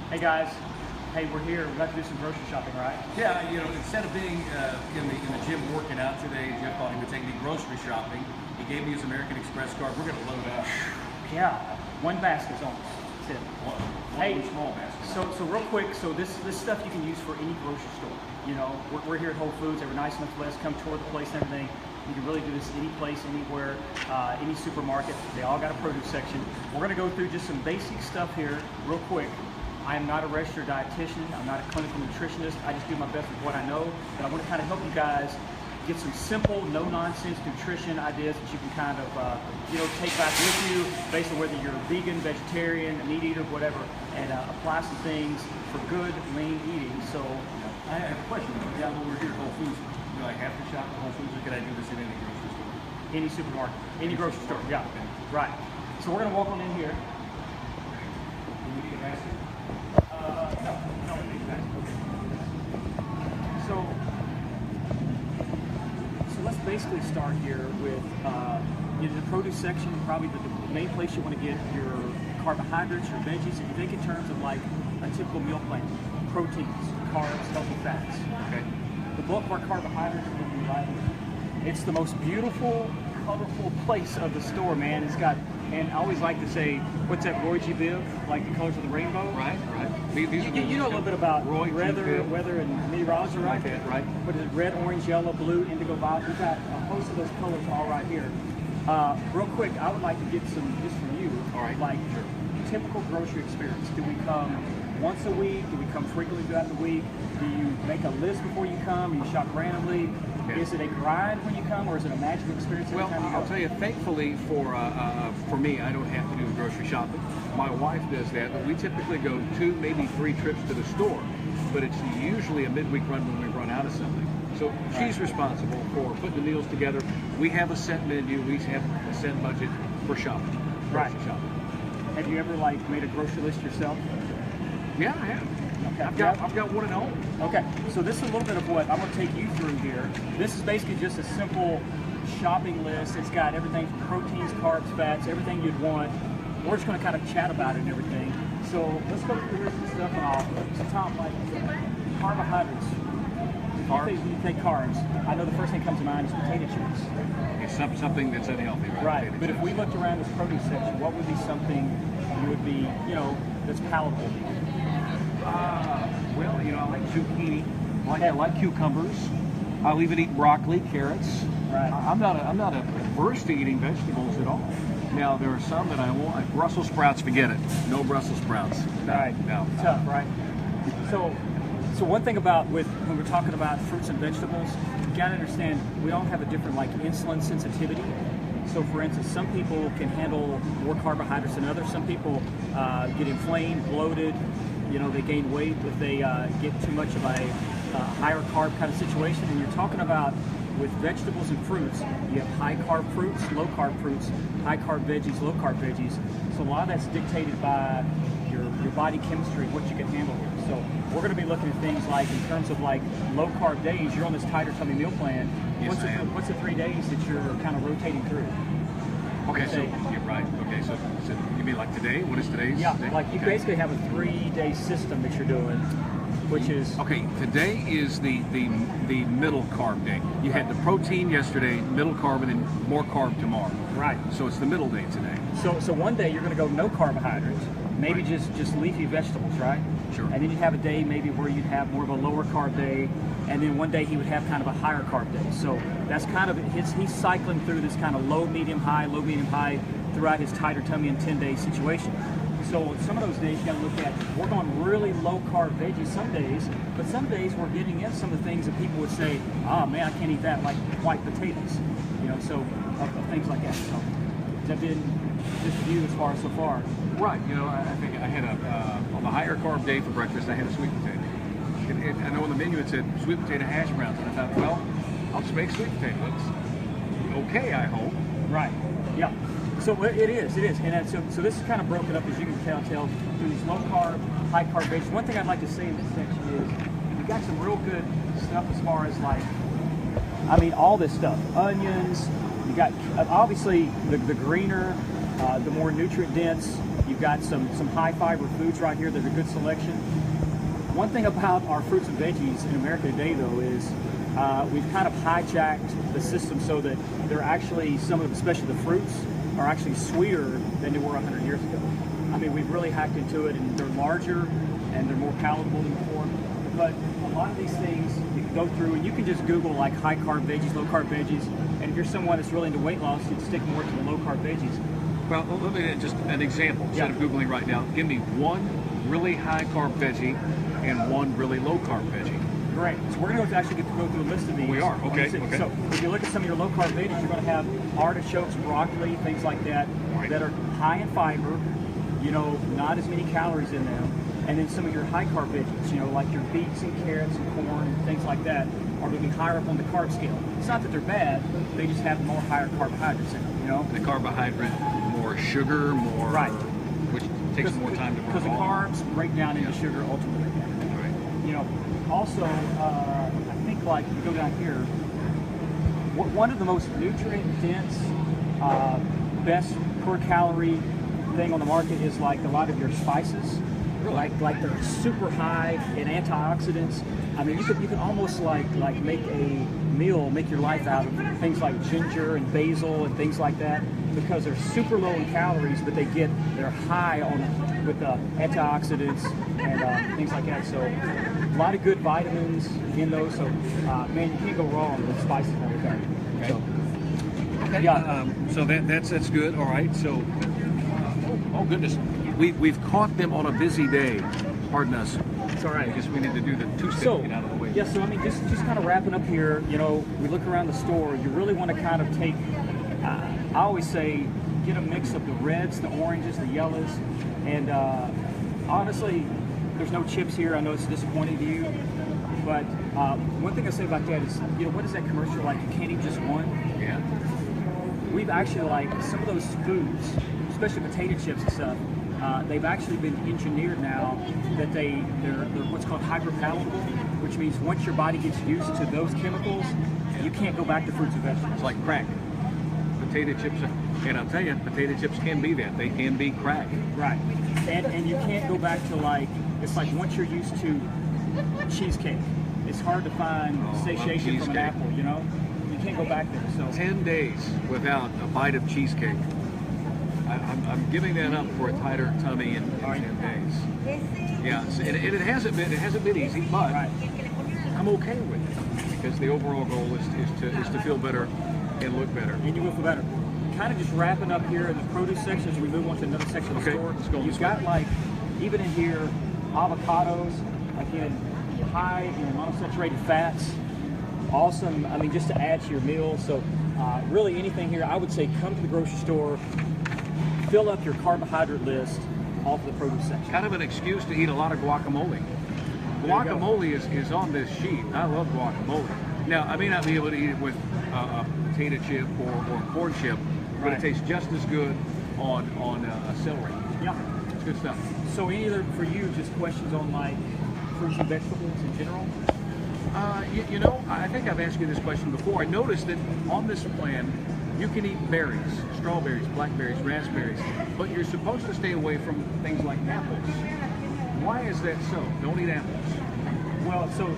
Hey guys, hey, we're here. We're about to do some grocery shopping, right? Yeah, you know, instead of being in the gym working out today, Jeff thought he would take me grocery shopping. He gave me his American Express card. We're going to load up. Yeah, one basket's almost. That's it. One Hey, small basket. So real quick, so this stuff you can use for any grocery store. You know, we're here at Whole Foods. They were nice enough to let us come tour the place and everything. You can really do this any place, anywhere, any supermarket. They all got a produce section. We're going to go through just some basic stuff here real quick. I am not a registered dietitian. I'm not a clinical nutritionist. I just do my best with what I know. But I want to kind of help you guys get some simple, no-nonsense nutrition ideas that you can kind of, take back with you based on whether you're vegan, vegetarian, a meat eater, whatever, and apply some things for good, lean eating. So, I have a question. Yeah, when we're here at Whole Foods, do I have to shop at Whole Foods, or can I do this in any grocery store? any supermarket, any grocery store, yeah, Okay. right. So we're going to walk on in here. Do we need a basket? No, we need that. So let's basically start here with the produce section. Probably the main place you want to get your carbohydrates, your veggies. If you think in terms of like a typical meal plan, proteins, carbs, healthy fats. Okay. The bulk of our carbohydrates are going to be right here. It's the most beautiful, colorful place of the store, man. It's got, and I always like to say, what's that, Roy G. Biv? Like the colors of the rainbow? Right. You know a little bit about Roy G. Biv. weather and meteorology, right? Right. What is it? Red, orange, yellow, blue, indigo, violet. We've got a host of those colors all right here. Real quick, I would like to get some just from you. All right. Like typical grocery experience. Do we come once a week? Do we come frequently throughout the week? Do you make a list before you come? Do you shop randomly? Yeah. Is it a grind when you come, or is it a magical experience every Well, time you go? I'll tell you, thankfully for me, I don't have to do the grocery shopping. My wife does that, but we typically go 2, maybe 3 trips to the store. But it's usually a midweek run when we run out of something. So she's responsible for putting the meals together. We have a set menu. We have a set budget for shopping. Grocery shopping. Have you ever made a grocery list yourself? Yeah, I have. Okay. I've got one at home. Okay, so this is a little bit of what I'm going to take you through here. This is basically just a simple shopping list. It's got everything from proteins, carbs, fats, everything you'd want. We're just going to kind of chat about it and everything. So let's go through here some stuff off. So Tom, carbohydrates. When you think carbs, I know the first thing that comes to mind is potato chips. It's something that's unhealthy, right? Right, but if we looked around this produce section, what would be something you would be, that's palatable? Well, I like zucchini. I like cucumbers. I'll even eat broccoli, carrots. Right. I'm not averse to eating vegetables at all. Now there are some that I won't. Like Brussels sprouts, forget it. No Brussels sprouts. No, Right. No. Tough, right? So one thing about when we're talking about fruits and vegetables, you gotta understand we all have a different insulin sensitivity. So for instance, some people can handle more carbohydrates than others. Some people get inflamed, bloated. They gain weight if they get too much of a higher carb kind of situation. And you're talking about with vegetables and fruits, you have high carb fruits, low carb fruits, high carb veggies, low carb veggies. So a lot of that's dictated by your body chemistry, what you can handle here. So we're going to be looking at things like in terms of low carb days. You're on this tighter tummy meal plan. Yes, What's the 3 days that you're kind of rotating through? Okay, so you're right. Okay, so you mean like today? What is today's? Yeah, day? you basically have a 3-day system that you're doing, which is Okay, today is the middle carb day. You had the protein yesterday, middle carb, and then more carb tomorrow. right. So it's the middle day today. So one day you're going to go no carbohydrates, maybe Right. just leafy vegetables, right? Sure. And then you have a day maybe where you'd have more of a lower carb day, and then one day he would have kind of a higher carb day. So that's kind of he's cycling through this kind of low, medium, high throughout his tighter tummy and 10-day situation. So some of those days you got to look at, we're going really low carb veggies some days, but some days we're getting in some of the things that people would say, oh man, I can't eat that, like white potatoes, so things like that. So has that been just view as far as so far? Right. I think I had on the higher carb day for breakfast, I had a sweet potato. And I know on the menu it said sweet potato hash browns, and I thought, well, I'll just make sweet potato. It's okay, I hope. Right. Yeah. So it is, and so this is kind of broken up, as you can tell through these low carb, high carb veggies. One thing I'd like to say in this section is we got some real good stuff as far as all this stuff, onions. You got obviously the greener, the more nutrient dense. You've got some high fiber foods right here that are a good selection. One thing about our fruits and veggies in America today, though, is we've kind of hijacked the system so that they're actually, some of them, especially the fruits, are actually sweeter than they were 100 years ago. I mean, we've really hacked into it, and they're larger and they're more palatable than before. But a lot of these things you can go through, and you can just Google like high carb veggies, low carb veggies, and if you're someone that's really into weight loss, you'd stick more to the low carb veggies. Well, let me just an example. Instead of Googling right now, give me one really high carb veggie and one really low carb veggie. Great. So we're going to actually get to go through a list of these. We are. Okay. So if you look at some of your low carb veggies, you're going to have artichokes, broccoli, things like that, that are high in fiber, you know, not as many calories in them. And then some of your high carb veggies, you know, like your beets and carrots and corn and things like that, are going to be higher up on the carb scale. It's not that they're bad, they just have more higher carbohydrates in them, you know? The carbohydrate, more sugar, more... Right. Which takes more time to burn. Because the carbs break down into sugar ultimately. Right. You know, also, I think like, if you go down here, one of the most nutrient-dense, best per calorie thing on the market is like a lot of your spices. Really? Like they're super high in antioxidants. I mean, you can almost like make a meal, make your life out of things like ginger and basil and things like that, because they're super low in calories, but they're high on with antioxidants and things like that. So a lot of good vitamins in those. So man, you can't go wrong with spices in every curry. Okay. So, okay. Yeah. So that's good. All right. So oh goodness, we've caught them on a busy day. Pardon us. It's all right. I guess we need to do the two-step to get out of the way. Yeah, so I mean, just kind of wrapping up here, you know, we look around the store, you really want to kind of take, I always say, get a mix of the reds, the oranges, the yellows, and honestly, there's no chips here. I know it's disappointing to you, but one thing I say about that is, you know, what is that commercial like? You can't eat just one. Yeah. We've actually, like, some of those foods, especially potato chips and stuff, they've actually been engineered now that they're what's called hyperpalatable, which means once your body gets used to those chemicals, you can't go back to fruits and vegetables. It's like crack. Potato chips, and I'll tell you, potato chips can be that. They can be crack. Right. And you can't go back to like, it's like once you're used to cheesecake, it's hard to find satiation from an apple, you know? You can't go back there. So 10 days without a bite of cheesecake. I'm giving that up for a tighter tummy in 10 days. Yeah, and it hasn't been easy, but I'm okay with it because the overall goal is to feel better and look better. And you will feel better. Kind of just wrapping up here in the produce section as we move on to another section of the store. Let's go. You've got like, even in here, avocados, again, high in monounsaturated fats. Awesome, I mean, just to add to your meal. So really anything here, I would say come to the grocery store, fill up your carbohydrate list off the produce section. Kind of an excuse to eat a lot of guacamole. Guacamole is on this sheet. I love guacamole. Now, I may not be able to eat it with a potato chip or corn chip, but it tastes just as good on celery. Yeah. It's good stuff. So any other, for you, just questions on like fruits and vegetables in general? You know, I think I've asked you this question before. I noticed that on this plan, you can eat berries, strawberries, blackberries, raspberries, but you're supposed to stay away from things like apples. Why is that so? Don't eat apples. Well, so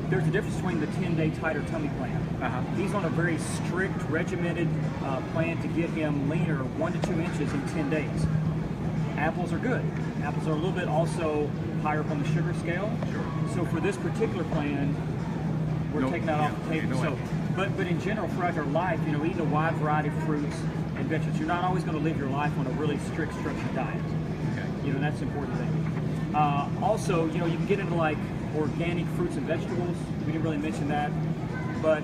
there's a difference between the 10-day tighter tummy plan. He's on a very strict, regimented plan to get him leaner 1 to 2 inches in 10 days. Apples are good. Apples are a little bit also higher up on the sugar scale. Sure. So for this particular plan, we're taking that off the table. But in general, throughout your life, you know, eating a wide variety of fruits and vegetables, you're not always going to live your life on a really strict, structured diet. Okay. You know, that's an important thing. Also, you know, you can get into like organic fruits and vegetables. We didn't really mention that, but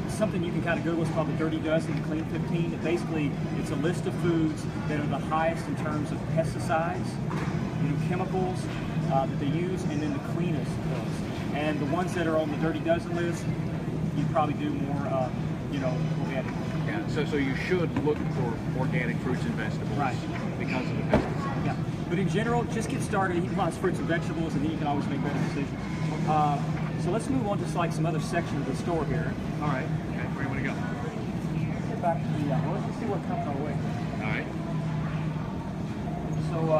something you can kind of Google is called the Dirty Dozen, the Clean 15. Basically, it's a list of foods that are the highest in terms of pesticides, you know, chemicals that they use, and then the cleanest of those. And the ones that are on the Dirty Dozen list, you probably do more, you know, organic. Yeah. So you should look for organic fruits and vegetables, because of the pesticides. Yeah. But in general, just get started, eat lots of fruits and vegetables, and then you can always make better decisions. So let's move on to like some other section of the store here. All right. Okay. Where do you want to go? Get back to the, let's see what comes our way. All right. So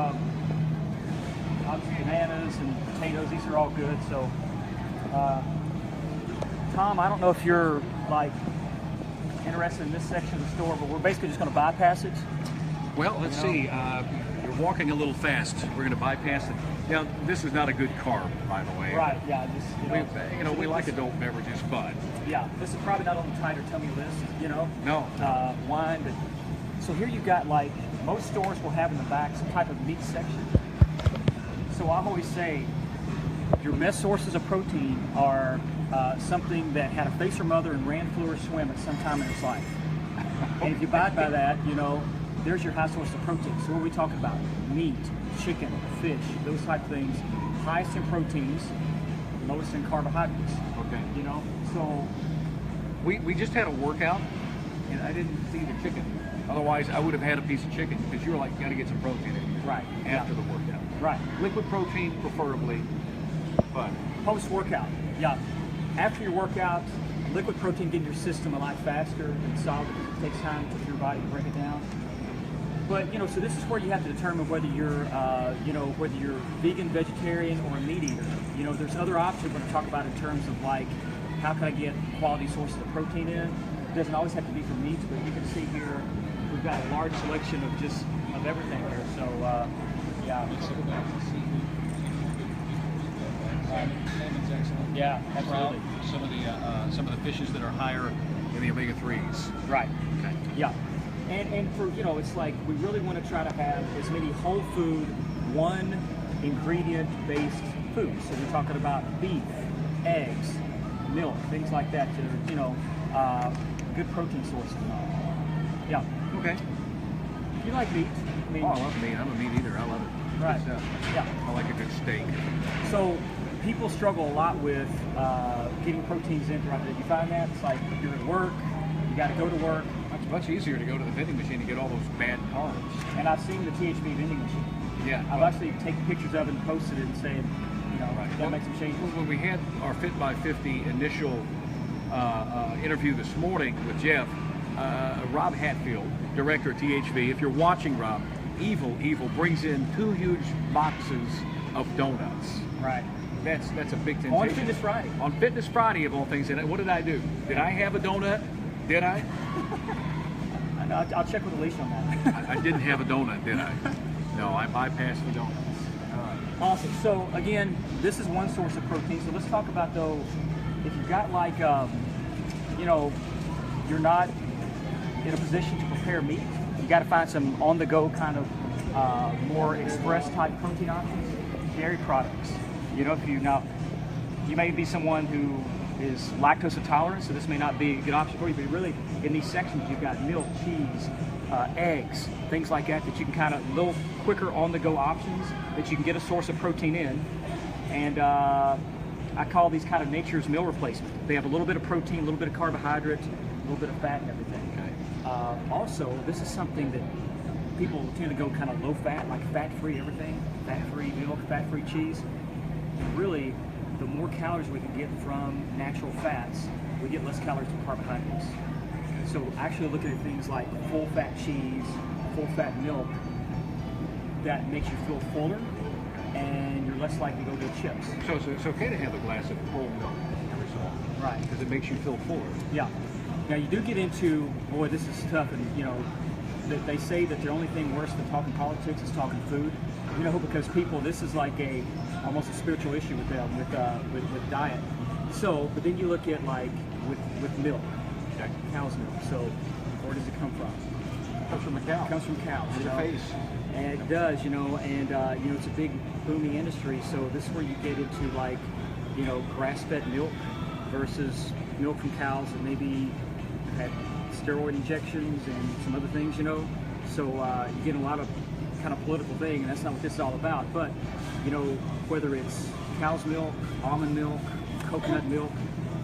obviously bananas and potatoes, these are all good. So Tom, I don't know if you're like interested in this section of the store, but we're basically just going to bypass it. Well, let's see. You're walking a little fast. We're going to bypass it. Now, this is not a good carb, by the way. Right, yeah. Just, we like adult beverages, but... Yeah, this is probably not on the tighter tummy list, No. Wine, but... So here you've got, like, most stores will have in the back some type of meat section. So I always say, your best sources of protein are something that had a face or mother and ran, flew, or swim at some time in its life. And if you abide by that, there's your high source of protein. So what are we talking about? Meat, chicken, fish, those type of things. Highest in proteins, lowest in carbohydrates. Okay. So we just had a workout, and I didn't see the chicken. Otherwise, I would have had a piece of chicken because you were like, got to get some protein in. Right. After the workout. Right. Liquid protein, preferably, but post-workout. Yeah. After your workout, liquid protein get in your system a lot faster than solid because it takes time for your body to break it down. But so this is where you have to determine whether you're, whether you're vegan, vegetarian, or a meat eater. There's other options we're going to talk about in terms of like, how can I get quality sources of protein in? It doesn't always have to be from meats, but you can see here we've got a large selection of everything here. So yeah. Salmon's excellent. Yeah, absolutely. Some of the fishes that are higher in the omega-3s. Right. Okay. Yeah. And for, it's like we really want to try to have as many whole food, one ingredient based foods. So we're talking about beef, eggs, milk, things like that to, good protein sources. Yeah. Okay. You like meat? I love meat. I'm a meat eater. I love it. Right. Yeah. I like a good steak. So people struggle a lot with getting proteins in throughout the day. You find that? It's like you're at work, you got to go to work. It's much easier to go to the vending machine to get all those bad carbs. And I've seen the THV vending machine. Yeah. I've actually taken pictures of it and posted it and said, gotta make some changes. When we had our Fit by 50 initial interview this morning with Jeff, Rob Hatfield, director of THV, if you're watching, Rob, Evil brings in 2 huge boxes of donuts. Right. That's a big temptation. On Fitness Friday. On Fitness Friday, of all things. And what did I do? Did I have a donut? Did I? I'll check with Alicia on that. I didn't have a donut, did I? No, I bypassed the donuts. Awesome. So again, this is one source of protein. So let's talk about though, if you've got like, you're not in a position to prepare meat, you got to find some on-the-go kind of more express type protein options. Dairy products. You may be someone who is lactose intolerant, so this may not be a good option for you, but really in these sections you've got milk, cheese, eggs, things like that you can kind of little quicker on-the-go options that you can get a source of protein in. And I call these kind of nature's meal replacement. They have a little bit of protein, a little bit of carbohydrate, a little bit of fat and everything. Okay. Also, this is something that people tend to go kind of low fat, like fat-free everything, fat-free milk, fat-free cheese. And really, the more calories we can get from natural fats, we get less calories from carbohydrates. So actually looking at things like full-fat cheese, full-fat milk, that makes you feel fuller, and you're less likely to go get chips. So it's okay to have a glass of whole milk every so often. Right. Because it makes you feel fuller. Yeah. Now you do get into, boy, this is tough, and they say that the only thing worse than talking politics is talking food. Because people, this is like almost a spiritual issue with them, with diet. So, but then you look at like with milk, Okay. cow's milk. So where does it come from? It comes from a cow. It comes from cows. In the face. And it does, and it's a big booming industry. So this is where you get into like, grass-fed milk versus milk from cows that maybe had steroid injections and some other things, So you get a lot of kind of political thing, and that's not what this is all about. But whether it's cow's milk, almond milk, coconut milk,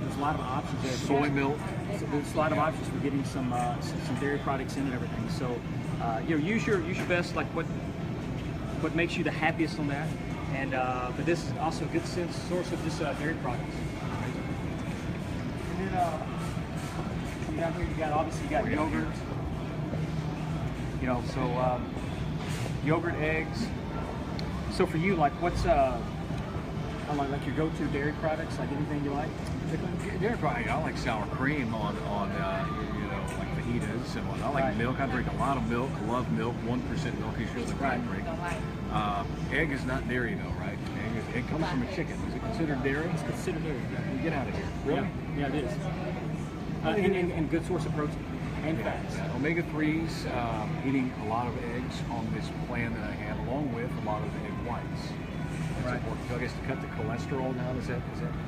there's a lot of options there. Soy milk. So there's a lot of options for getting some dairy products in and everything. So use your best, like what makes you the happiest on that. And but this is also a good source of just dairy products. And then down here you got obviously yogurt. yogurt, eggs. So for you, like what's like your go-to dairy products? Like anything you like? Particularly? Dairy product. I like sour cream on you know, like fajitas and whatnot. I like milk. I drink a lot of milk. Love milk. 1% milk is usually what I drink. Egg is not dairy though, right? Egg comes from a chicken. Is it considered dairy? It's considered dairy. Get out of here. Really? Yeah, it is. And good source of protein and fats. Yeah. Omega-3s, eating a lot of eggs on this plan that I have, along with a lot of egg whites. That's important. So I guess to cut the cholesterol down, is that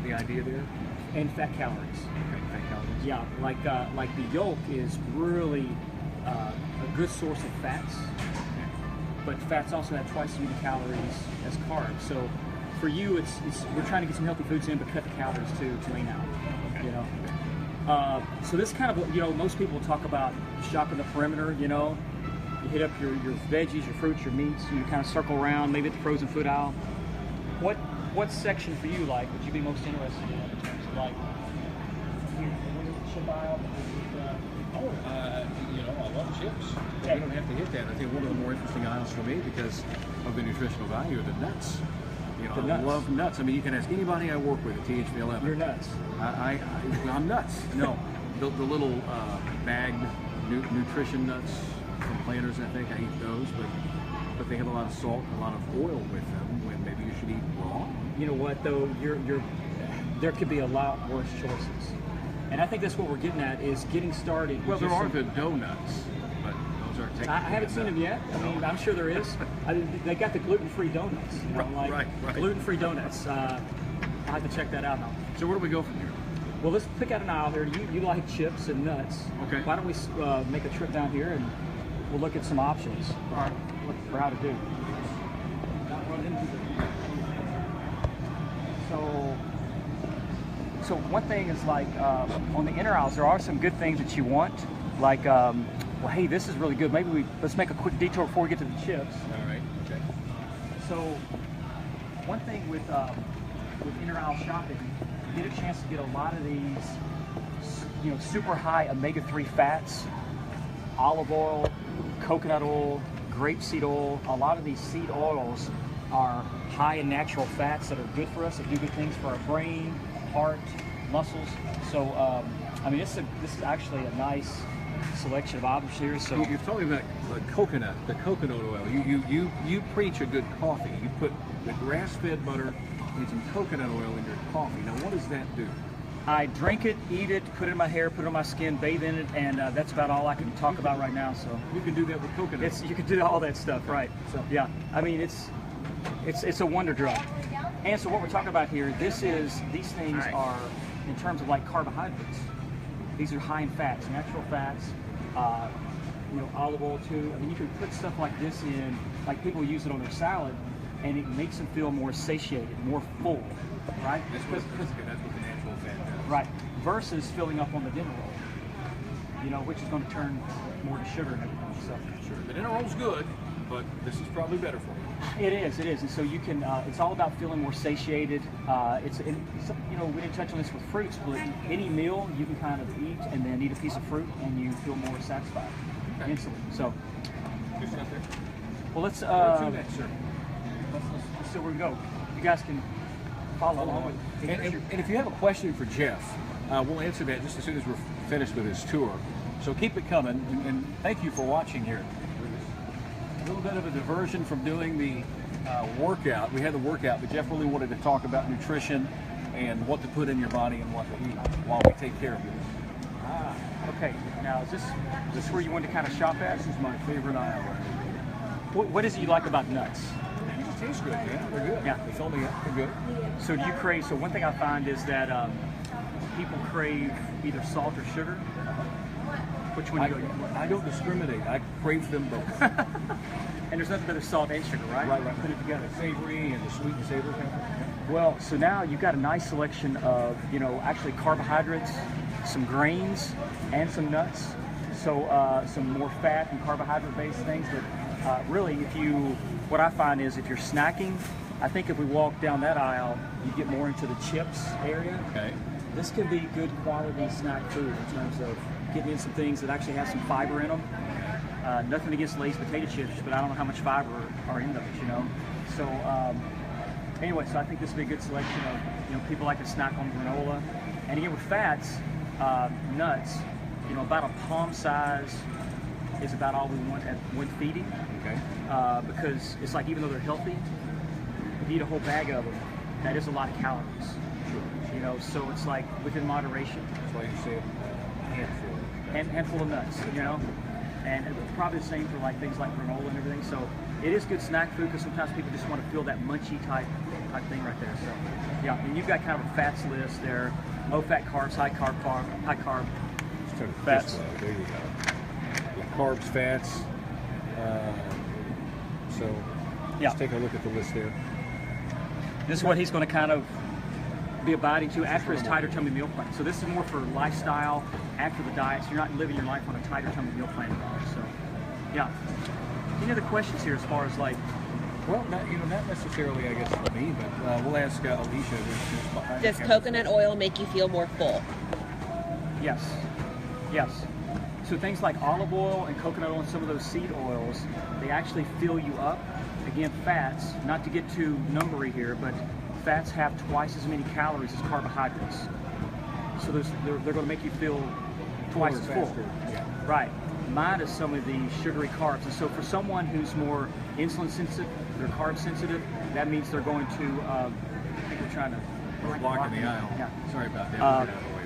the idea there? And fat calories. Okay, fat calories. Yeah, like the yolk is really a good source of fats, but fats also have twice as many calories as carbs. So for you, it's we're trying to get some healthy foods in, but cut the calories to lean out. Okay. You know. So this kind of, you know, most people talk about shopping the perimeter. You know, you hit up your veggies, your fruits, your meats. You kind of circle around, maybe at the frozen food aisle. What section for you, like, would you be most interested in terms of like the chip aisle? You know, I love chips. Yeah. We don't have to hit that. I think one of the more interesting aisles for me because of the nutritional value of the nuts. You know, I love nuts. I mean, you can ask anybody I work with at THV-11. You're nuts. I'm nuts. No, the little bagged nutrition nuts from Planters, I think I eat those, but they have a lot of salt and a lot of oil with them. When maybe you should eat raw. You know what though? There could be a lot worse choices, and I think that's what we're getting at is getting started. Well, there are the donuts, but those aren't. I haven't seen them yet. I mean, I'm sure there is. They got the gluten-free donuts. You know, right. Gluten-free donuts. I have to check that out now. So where do we go from here? Well, let's pick out an aisle here. You like chips and nuts. Okay. Why don't we make a trip down here and we'll look at some options for how to do. So one thing is like on the inner aisles, there are some good things that you want. Like, well, hey, this is really good. Maybe let's make a quick detour before we get to the chips. All right. Okay. So one thing with inner aisle shopping, you get a chance to get a lot of these, you know, super high omega-3 fats, olive oil, coconut oil, grapeseed oil. A lot of these seed oils are high in natural fats that are good for us, that do good things for our brain, heart, muscles. So, I mean, this is actually a nice selection of options here. So you're talking about the coconut oil. You preach a good coffee. You put the grass-fed butter and some coconut oil in your coffee. Now, what does that do? I drink it, eat it, put it in my hair, put it on my skin, bathe in it, and that's about all I can talk about right now. So you can do that with coconut. You can do all that stuff, right? So yeah, I mean it's a wonder drug. And so what we're talking about here, these things are in terms of like carbohydrates. These are high in fats, natural fats. You know, olive oil too. I mean, you can put stuff like this in, like people use it on their salad, and it makes them feel more satiated, more full, right? That's what the natural fat does. Right, versus filling up on the dinner roll, you know, which is going to turn more to sugar and everything. So sure, the dinner roll's good, but this is probably better for you. It is, and so you can. It's all about feeling more satiated. You know, we didn't touch on this with fruits, but any meal you can kind of eat and then eat a piece of fruit, and you feel more satisfied instantly. So, Just out there. well, let's. Where to next, sir? Let's see where we go. You guys can follow along. And if you have a question for Jeff, we'll answer that just as soon as we're finished with his tour. So keep it coming, and thank you for watching here. A little bit of a diversion from doing the workout. We had the workout, but Jeff really wanted to talk about nutrition and what to put in your body and what to eat while we take care of you. Okay. Now, is this where you want to kind of shop at? This is my favorite aisle right here. What is it you like about nuts? They taste good, yeah. They're good. Yeah. They fill me up. They're good. So do you crave? So one thing I find is that people crave either salt or sugar. Which one do you go? I don't discriminate. I crave them both. And there's nothing better salt and sugar, right? Right. Put it together. Savory and the sweet and savory kind of thing. Well, so now you've got a nice selection of, you know, actually carbohydrates, some grains, and some nuts. So some more fat and carbohydrate-based things. But really, what I find is if you're snacking, I think if we walk down that aisle, you get more into the chips area. Okay. This can be good quality snack food in terms of getting in some things that actually have some fiber in them. Nothing against Lay's potato chips, but I don't know how much fiber are in those, you know. So anyway, so I think this would be a good selection of, you know, people like to snack on granola. And again, with fats, nuts, you know, about a palm size is about all we want when feeding. Okay. Because it's like, even though they're healthy, if you eat a whole bag of them, that is a lot of calories. Sure. You know, so it's like within moderation. That's why you say handful. Handful of nuts, you know. And it's probably the same for like things like granola and everything. So it is good snack food, because sometimes people just want to feel that munchy type thing right there. So yeah, and you've got kind of a fats list there: low fat carbs, high carb, fats. There you go. Yeah, carbs, fats. So Yeah. let's take a look at the list there. This is what he's going to kind of be abiding to after his tighter tummy meal plan. So this is more for lifestyle after the diet. So you're not living your life on a tighter tummy meal plan anymore. So yeah. Any other questions here as far as like? Well, not necessarily, I guess, for me, but we'll ask Alicia. Who's behind Does the camera. coconut oil make you feel more full? Yes. Yes. So things like olive oil and coconut oil and some of those seed oils, they actually fill you up. Again, fats, not to get too numbery here, but fats have twice as many calories as carbohydrates. So they're going to make you feel twice as full. Faster. Yeah. Right. Minus some of the sugary carbs. And so for someone who's more insulin sensitive, they're carb sensitive, that means they're going to, I think we're trying to... We're blocking the aisle. Yeah. Sorry about that. We'll get out of the way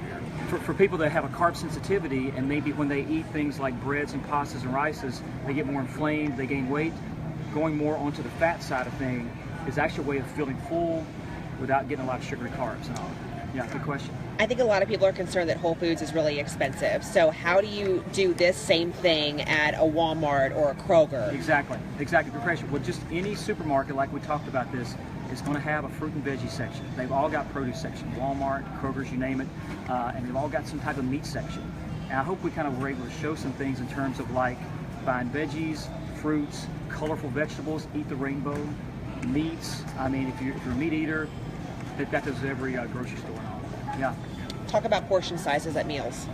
there. For people that have a carb sensitivity, and maybe when they eat things like breads and pastas and rices, they get more inflamed, they gain weight, going more onto the fat side of thing is actually a way of feeling full without getting a lot of sugary carbs and all. Yeah, good question. I think a lot of people are concerned that Whole Foods is really expensive. So how do you do this same thing at a Walmart or a Kroger? Exactly. Good question. Well, just any supermarket, like we talked about this, is going to have a fruit and veggie section. They've all got produce section. Walmart, Kroger's, you name it. And they've all got some type of meat section. And I hope we kind of were able to show some things in terms of like buying veggies, fruits, colorful vegetables, eat the rainbow, meats. I mean, if you're a meat eater, they've got those at every grocery store and all. Yeah. Talk about portion sizes at meals.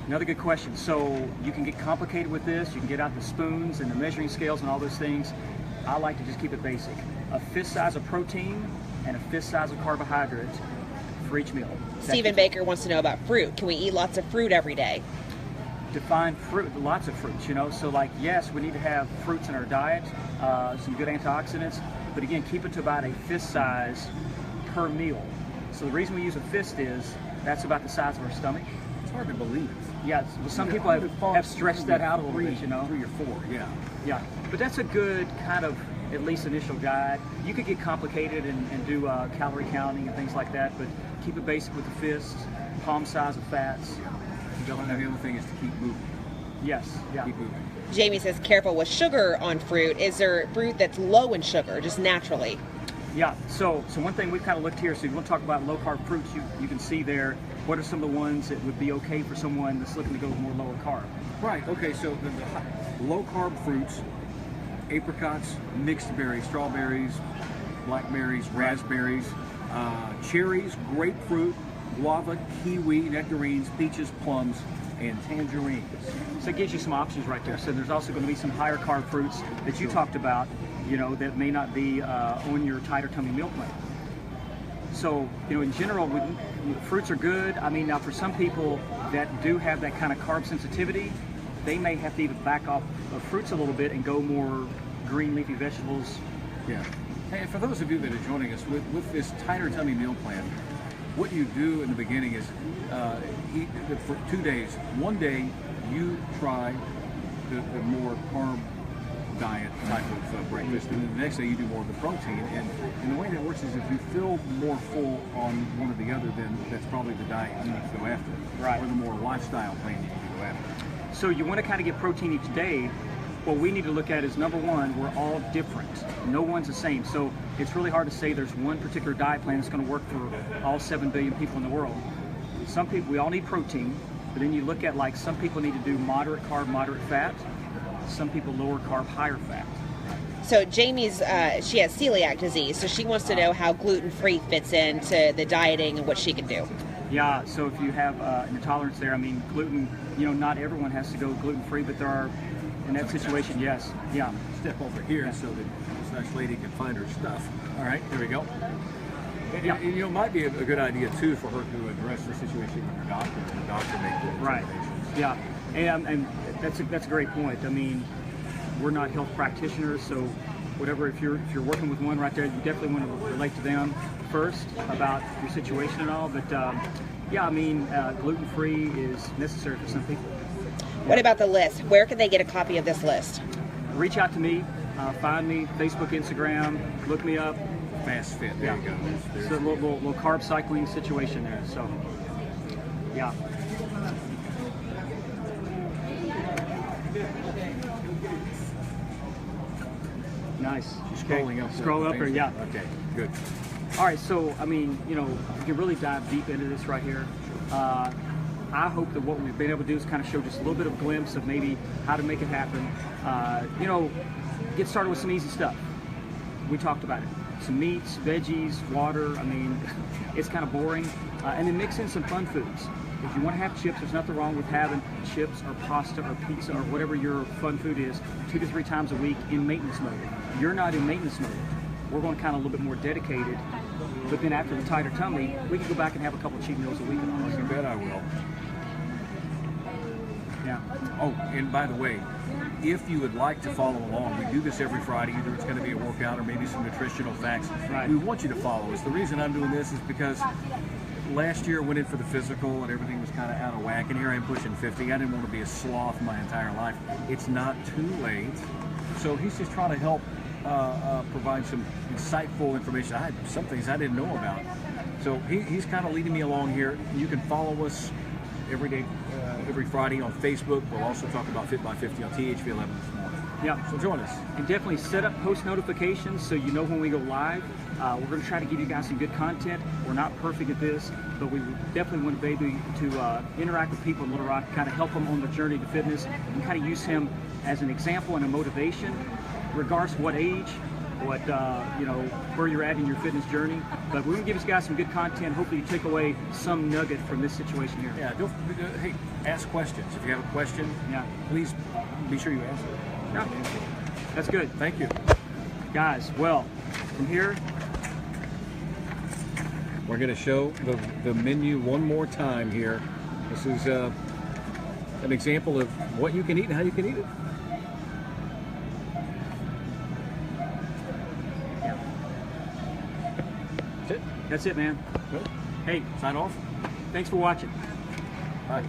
Another good question. So you can get complicated with this. You can get out the spoons and the measuring scales and all those things. I like to just keep it basic. A fist size of protein and a fist size of carbohydrate for each meal. Stephen Baker wants to know about fruit. Can we eat lots of fruit every day? Define fruit, lots of fruits, you know. So like, yes, we need to have fruits in our diet, some good antioxidants, but again, keep it to about a fist size per meal. So the reason we use a fist is that's about the size of our stomach. It's hard to believe. Yeah, well, some people have stretched that out a little bit, you know. 3 or 4, yeah. Yeah, but that's a good kind of at least initial guide. You could get complicated and do calorie counting and things like that, but keep it basic with the fists, palm size of fats. Yeah. And the other thing is to keep moving. Yes, yeah. Keep moving. Jamie says careful with sugar on fruit. Is there fruit that's low in sugar, just naturally? Yeah, so one thing we've kind of looked here, so if you want to talk about low carb fruits, you can see there what are some of the ones that would be okay for someone that's looking to go more lower carb. Right, okay, so the low carb fruits, apricots, mixed berries, strawberries, blackberries, raspberries, cherries, grapefruit, guava, kiwi, nectarines, peaches, plums, and tangerines. So it gives you some options right there. So there's also going to be some higher carb fruits that you talked about, you know, that may not be on your tighter tummy meal plan. So, you know, in general, fruits are good. I mean, now for some people that do have that kind of carb sensitivity, they may have to even back off of fruits a little bit and go more green leafy vegetables. Yeah. And for those of you that are joining us with this tighter tummy meal plan, what you do in the beginning is eat for 2 days. One day you try the more carb diet type of breakfast, and then the next day you do more of the protein. And the way that works is if you feel more full on one or the other, then that's probably the diet you need to go after. Right. Or the more lifestyle plan you need to go after. So you want to kind of get protein each day. What we need to look at is, number one, we're all different. No one's the same. So it's really hard to say there's one particular diet plan that's going to work for all 7 billion people in the world. Some people, we all need protein, but then you look at like some people need to do moderate carb, moderate fat. Some people lower carb, higher fat. So Jamie's, she has celiac disease, so she wants to know how gluten-free fits into the dieting and what she can do. Yeah, so if you have an intolerance there, I mean, gluten, you know, not everyone has to go gluten-free, but there are in that situation, yes. Yeah. Step over here so that this nice lady can find her stuff. All right, there we go. And, Yeah. and, you know, it might be a good idea too for her to address the situation with her doctor, and the doctor make the Right. determinations. Yeah. And that's a great point. I mean, we're not health practitioners, so whatever, if you're working with one right there, you definitely want to relate to them first about your situation and all. But yeah, I mean, gluten-free is necessary for some people. What about the list? Where can they get a copy of this list? Reach out to me, find me, Facebook, Instagram, look me up. Fast fit. There you go. It's a little carb cycling situation there. So, yeah. Nice. Scrolling up. Scroll up, or yeah. Okay. Good. All right, so I mean, you know, you can really dive deep into this right here. I hope that what we've been able to do is kind of show just a little bit of a glimpse of maybe how to make it happen. You know, get started with some easy stuff. We talked about it. Some meats, veggies, water. I mean, it's kind of boring. And then mix in some fun foods. If you want to have chips, there's nothing wrong with having chips or pasta or pizza or whatever your fun food is 2 to 3 times a week in maintenance mode. You're not in maintenance mode. We're going kind of a little bit more dedicated. But then after the tighter tummy, we can go back and have a couple cheat meals a week. You bet I will. Yeah. Oh, and by the way, if you would like to follow along, we do this every Friday. Either it's going to be a workout or maybe some nutritional facts. Right. We want you to follow us. The reason I'm doing this is because last year I went in for the physical and everything was kind of out of whack. And here I am pushing 50. I didn't want to be a sloth my entire life. It's not too late. So he's just trying to help provide some insightful information. I had some things I didn't know about. So he's kind of leading me along here. You can follow us every day, every Friday on Facebook. We'll also talk about Fit by 50 on THV-11 this morning. Yeah. So join us. And definitely set up post notifications so you know when we go live. We're going to try to give you guys some good content. We're not perfect at this, but we definitely want to be able to interact with people in Little Rock, kind of help them on the journey to fitness, and kind of use him as an example and a motivation, regardless of what age, what you know, where you're at in your fitness journey. But we're going to give you guys some good content. Hopefully you take away some nugget from this situation here. Yeah, hey, ask questions. If you have a question, Yeah. please be sure you ask it. Yeah. That's good. Thank you. Guys, well, from here, We're going to show the menu one more time here. This is an example of what you can eat and how you can eat it. That's it. that's it, man. Good. Hey, Sign off. thanks for watching. Bye.